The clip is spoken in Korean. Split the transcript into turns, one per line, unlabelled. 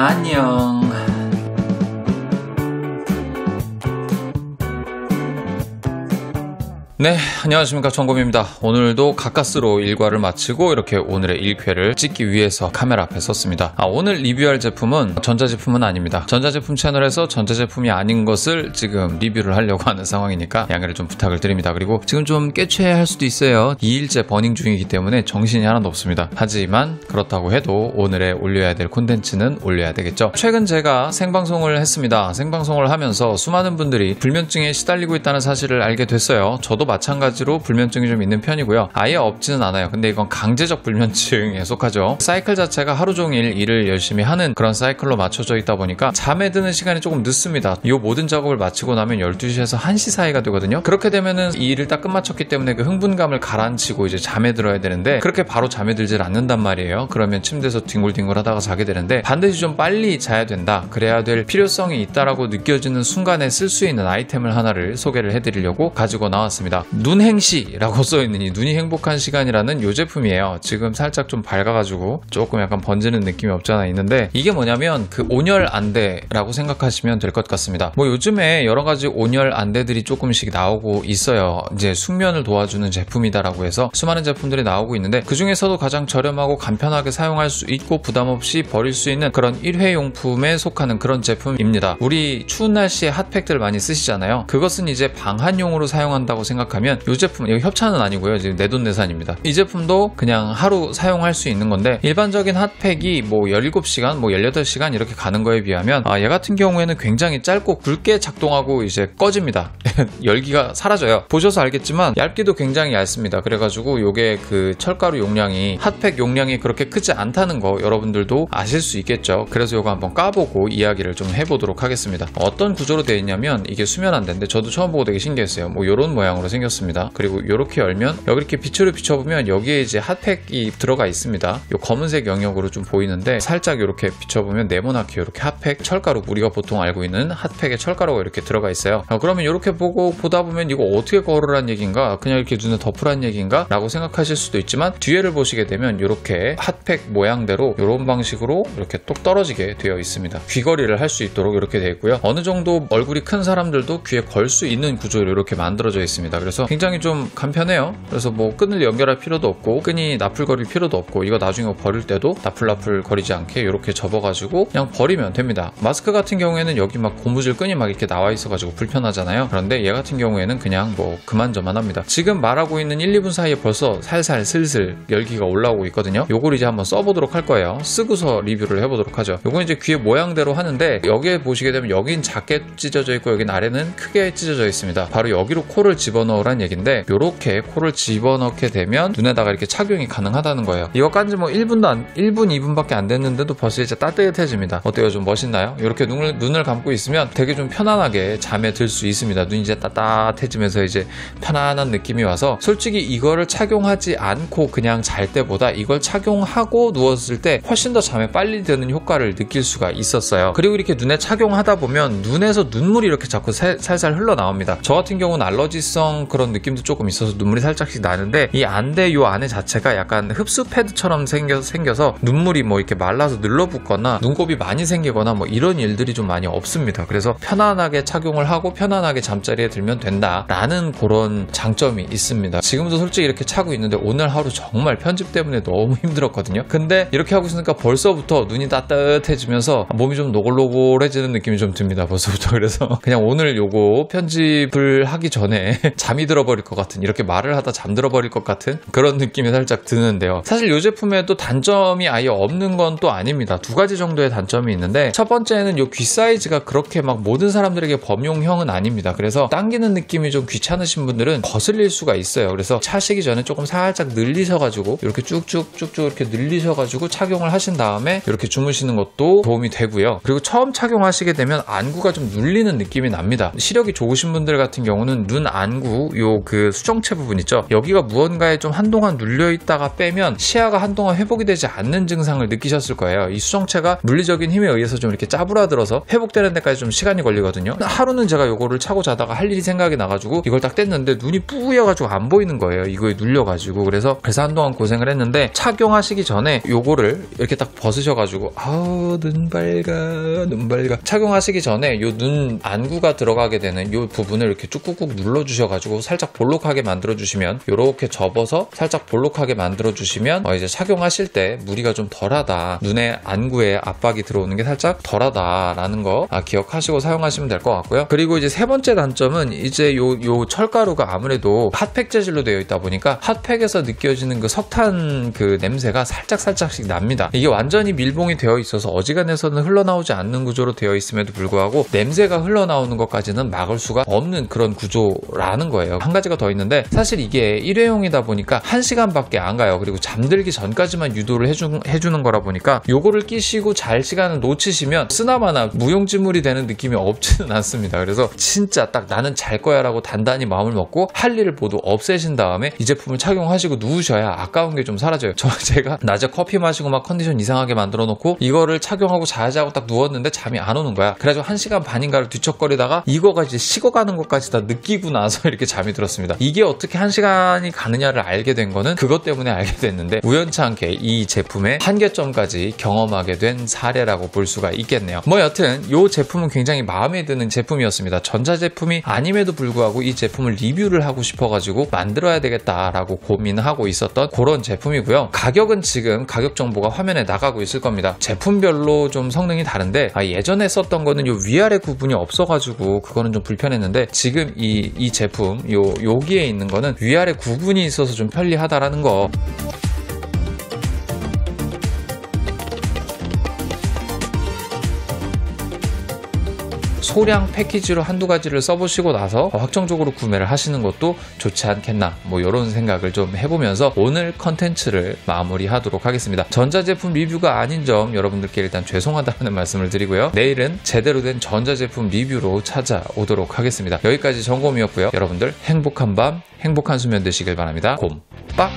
안녕. 네, 안녕하십니까, 정곰입니다. 오늘도 가까스로 일과를 마치고 이렇게 오늘의 1회를 찍기 위해서 카메라 앞에 섰습니다. 오늘 리뷰할 제품은 전자제품은 아닙니다. 전자제품 채널에서 전자제품이 아닌 것을 지금 리뷰를 하려고 하는 상황이니까 양해를 좀 부탁을 드립니다. 그리고 지금 좀 깨취할 수도 있어요. 2일째 버닝 중이기 때문에 정신이 하나도 없습니다. 하지만 그렇다고 해도 오늘에 올려야 될 콘텐츠는 올려야 되겠죠. 최근 제가 생방송을 했습니다. 생방송을 하면서 수많은 분들이 불면증에 시달리고 있다는 사실을 알게 됐어요. 저도 마찬가지로 불면증이 좀 있는 편이고요. 아예 없지는 않아요. 근데 이건 강제적 불면증에 속하죠. 사이클 자체가 하루 종일 일을 열심히 하는 그런 사이클로 맞춰져 있다 보니까 잠에 드는 시간이 조금 늦습니다. 이 모든 작업을 마치고 나면 12시에서 1시 사이가 되거든요. 그렇게 되면은 이 일을 딱 끝마쳤기 때문에 그 흥분감을 가라앉히고 이제 잠에 들어야 되는데 그렇게 바로 잠에 들질 않는단 말이에요. 그러면 침대에서 뒹굴뒹굴 하다가 자게 되는데 반드시 좀 빨리 자야 된다. 그래야 될 필요성이 있다라고 느껴지는 순간에 쓸 수 있는 아이템을 하나를 소개를 해드리려고 가지고 나왔습니다. 눈행시라고 써있는 이 눈이 행복한 시간이라는 이 제품이에요. 지금 살짝 좀 밝아가지고 조금 약간 번지는 느낌이 없지 않아 있는데 이게 뭐냐면 그 온열 안대라고 생각하시면 될 것 같습니다. 뭐 요즘에 여러가지 온열 안대들이 조금씩 나오고 있어요. 이제 숙면을 도와주는 제품이다라고 해서 수많은 제품들이 나오고 있는데 그 중에서도 가장 저렴하고 간편하게 사용할 수 있고 부담없이 버릴 수 있는 그런 일회용품에 속하는 그런 제품입니다. 우리 추운 날씨에 핫팩들 많이 쓰시잖아요. 그것은 이제 방한용으로 사용한다고 생각하면 이 제품, 이거 협찬은 아니고요. 지금 내돈내산입니다. 이 제품도 그냥 하루 사용할 수 있는 건데 일반적인 핫팩이 뭐 17시간, 뭐 18시간 이렇게 가는 거에 비하면 얘 같은 경우에는 굉장히 짧고 굵게 작동하고 이제 꺼집니다. 열기가 사라져요. 보셔서 알겠지만 얇기도 굉장히 얇습니다. 그래가지고 요게 그 철가루 용량이 핫팩 용량이 그렇게 크지 않다는 거 여러분들도 아실 수 있겠죠. 그래서 요거 한번 까보고 이야기를 좀 해보도록 하겠습니다. 어떤 구조로 되어 있냐면 이게 수면 안대인데 저도 처음 보고 되게 신기했어요. 뭐 요런 모양으로 생겼습니다. 그리고 이렇게 열면 여기 이렇게 빛으로 비춰보면 여기에 이제 핫팩이 들어가 있습니다. 요 검은색 영역으로 좀 보이는데 살짝 이렇게 비춰보면 네모나게 이렇게 핫팩 철가루 우리가 보통 알고 있는 핫팩에 철가루가 이렇게 들어가 있어요. 그러면 이렇게 보다 보면 이거 어떻게 걸으란 얘기인가 그냥 이렇게 눈에 덮으란 얘기인가 라고 생각하실 수도 있지만 뒤에를 보시게 되면 이렇게 핫팩 모양대로 이런 방식으로 이렇게 똑 떨어지게 되어 있습니다. 귀걸이를 할 수 있도록 이렇게 되어 있고요. 어느 정도 얼굴이 큰 사람들도 귀에 걸 수 있는 구조로 이렇게 만들어져 있습니다. 그래서 굉장히 좀 간편해요. 그래서 뭐 끈을 연결할 필요도 없고 끈이 나풀거릴 필요도 없고 이거 나중에 버릴 때도 나풀나풀 거리지 않게 이렇게 접어가지고 그냥 버리면 됩니다. 마스크 같은 경우에는 여기 막 고무줄 끈이 막 이렇게 나와 있어가지고 불편하잖아요. 그런데 얘 같은 경우에는 그냥 뭐 그만저만합니다. 지금 말하고 있는 1, 2분 사이에 벌써 살살 슬슬 열기가 올라오고 있거든요. 요걸 이제 한번 써보도록 할 거예요. 쓰고서 리뷰를 해보도록 하죠. 요건 이제 귀의 모양대로 하는데 여기에 보시게 되면 여긴 작게 찢어져 있고 여긴 아래는 크게 찢어져 있습니다. 바로 여기로 코를 집어넣으란 얘기인데 요렇게 코를 집어넣게 되면 눈에다가 이렇게 착용이 가능하다는 거예요. 이거 깐지 뭐 1분, 2분밖에 안 됐는데도 벌써 이제 따뜻해집니다. 어때요? 좀 멋있나요? 이렇게 눈을 감고 있으면 되게 좀 편안하게 잠에 들 수 있습니다. 눈이 이제 따뜻해지면서 이제 편안한 느낌이 와서 솔직히 이거를 착용하지 않고 그냥 잘 때보다 이걸 착용하고 누웠을 때 훨씬 더 잠에 빨리 드는 효과를 느낄 수가 있었어요. 그리고 이렇게 눈에 착용하다 보면 눈에서 눈물이 이렇게 자꾸 살살 흘러나옵니다. 저 같은 경우는 알러지성 그런 느낌도 조금 있어서 눈물이 살짝씩 나는데 이 안대 요 안에 자체가 약간 흡수 패드처럼 생겨서 눈물이 뭐 이렇게 말라서 늘러붙거나 눈곱이 많이 생기거나 뭐 이런 일들이 좀 많이 없습니다. 그래서 편안하게 착용을 하고 편안하게 잠자리에 들면 된다라는 그런 장점이 있습니다. 지금도 솔직히 이렇게 차고 있는데 오늘 하루 정말 편집 때문에 너무 힘들었거든요. 근데 이렇게 하고 있으니까 벌써부터 눈이 따뜻해지면서 몸이 좀 노골노골해지는 느낌이 좀 듭니다. 벌써부터. 그래서 그냥 오늘 요거 편집을 하기 전에 잠이 들어버릴 것 같은 이렇게 말을 하다 잠들어버릴 것 같은 그런 느낌이 살짝 드는데요. 사실 이 제품에도 단점이 아예 없는 건 또 아닙니다. 두 가지 정도의 단점이 있는데 첫 번째는 이 귀 사이즈가 그렇게 막 모든 사람들에게 범용형은 아닙니다. 그래서 당기는 느낌이 좀 귀찮으신 분들은 거슬릴 수가 있어요. 그래서 차시기 전에 조금 살짝 늘리셔가지고 이렇게 쭉쭉쭉쭉 이렇게 늘리셔가지고 착용을 하신 다음에 이렇게 주무시는 것도 도움이 되고요. 그리고 처음 착용하시게 되면 안구가 좀 눌리는 느낌이 납니다. 시력이 좋으신 분들 같은 경우는 눈 안구 이후 요 그 수정체 부분 있죠. 여기가 무언가에 좀 한동안 눌려 있다가 빼면 시야가 한동안 회복이 되지 않는 증상을 느끼셨을 거예요. 이 수정체가 물리적인 힘에 의해서 좀 이렇게 짜부라들어서 회복되는 데까지 좀 시간이 걸리거든요. 하루는 제가 요거를 차고 자다가 할 일이 생각이 나가지고 이걸 딱 뗐는데 눈이 뿌여가지고 안 보이는 거예요. 이거에 눌려가지고. 그래서 한동안 고생을 했는데 착용하시기 전에 요거를 이렇게 딱 벗으셔가지고 아우 눈 밝아 착용하시기 전에 요 눈 안구가 들어가게 되는 요 부분을 이렇게 쭉 꾹꾹 눌러주셔가지고 살짝 볼록하게 만들어주시면, 요렇게 접어서 살짝 볼록하게 만들어주시면 이제 착용하실 때 무리가 좀 덜하다, 눈의 안구에 압박이 들어오는 게 살짝 덜하다라는 거 기억하시고 사용하시면 될 것 같고요. 그리고 이제 세 번째 단점은 이제 요 철가루가 아무래도 핫팩 재질로 되어 있다 보니까 핫팩에서 느껴지는 그 석탄 그 냄새가 살짝씩 납니다. 이게 완전히 밀봉이 되어 있어서 어지간해서는 흘러나오지 않는 구조로 되어 있음에도 불구하고 냄새가 흘러나오는 것까지는 막을 수가 없는 그런 구조라는 거예요. 한 가지가 더 있는데, 사실 이게 일회용이다 보니까 1시간밖에 안 가요. 그리고 잠들기 전까지만 유도를 해주는 거라 보니까 요거를 끼시고 잘 시간을 놓치시면 쓰나마나 무용지물이 되는 느낌이 없지는 않습니다. 그래서 진짜 딱 나는 잘 거야 라고 단단히 마음을 먹고 할 일을 모두 없애신 다음에 이 제품을 착용하시고 누우셔야 아까운 게 좀 사라져요. 제가 낮에 커피 마시고 막 컨디션 이상하게 만들어 놓고 이거를 착용하고 자야지 하고 딱 누웠는데 잠이 안 오는 거야. 그래가지고 1시간 반인가를 뒤척거리다가 이거가 이제 식어가는 것까지 다 느끼고 나서 이렇게 잠이 들었습니다. 이게 어떻게 1시간이 가느냐를 알게 된 거는 그것 때문에 알게 됐는데, 우연치 않게 이 제품의 한계점까지 경험하게 된 사례라고 볼 수가 있겠네요. 뭐 여튼 이 제품은 굉장히 마음에 드는 제품이었습니다. 전자제품이 아님에도 불구하고 이 제품을 리뷰를 하고 싶어가지고 만들어야 되겠다라고 고민하고 있었던 그런 제품이고요. 가격은 지금 가격 정보가 화면에 나가고 있을 겁니다. 제품별로 좀 성능이 다른데 예전에 썼던 거는 요 위아래 구분이 없어가지고 그거는 좀 불편했는데, 지금 이 제품 여기에 있는 거는 위아래 구분이 있어서 좀 편리하다라는 거. 소량 패키지로 한두 가지를 써보시고 나서 확정적으로 구매를 하시는 것도 좋지 않겠나, 뭐 이런 생각을 좀 해보면서 오늘 컨텐츠를 마무리하도록 하겠습니다. 전자제품 리뷰가 아닌 점 여러분들께 일단 죄송하다는 말씀을 드리고요. 내일은 제대로 된 전자제품 리뷰로 찾아오도록 하겠습니다. 여기까지 정곰이었고요. 여러분들 행복한 밤, 행복한 수면 되시길 바랍니다. 곰빡!